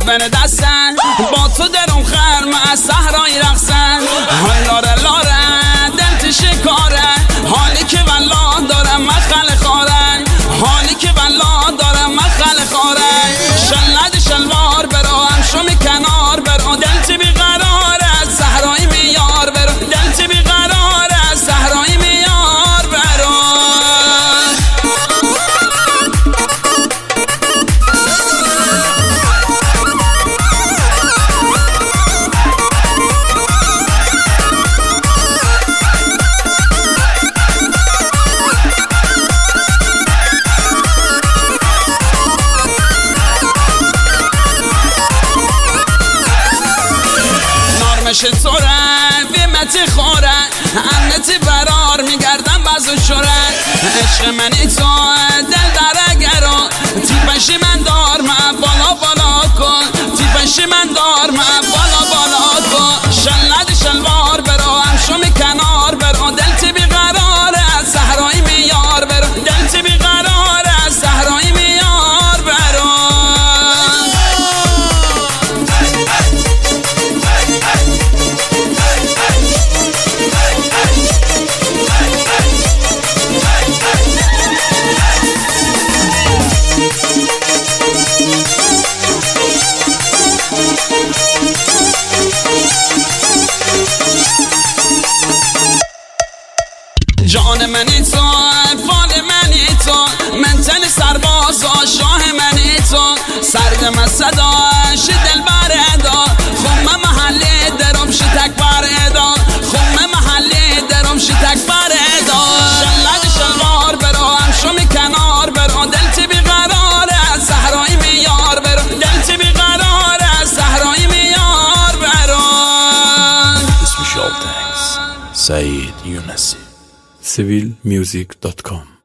بن دستن با تو درم خرم از صحرای رقصن لاره لاره دلت شکاره حالی که والله دارم مخل خاره حالی که والله دارم مخل خاره شلد شلوار برو همشو کنار برو دلت بیقرار از صحرای میار برو دلت بیقرار از صحرای میار برو نارمش توره بیمتی خوره امنتی برار میگردم بازو شوره عشق منی تو دل درگرو تیپشی من دار من بالا بالا کن تیپشی من دار من بالا بالا کن شلد شلوار برو همشو کنار برو دلتی بیقرار از صحرای میار برو دلتی بیقرار از صحرای میار برو جان منی تو فال منی تو من تن سرباز و شاه منی تو سردم از صداش دل بردا خم محله درم شتک بردا خم محله درم شتک بردا شلد شلوار برو همشو کنار برو دلتی بیقرار از صحرای میار برو دلتی بیقرار از صحرای میار برو اسم شالتنگز سعید یونسی civilmusic.com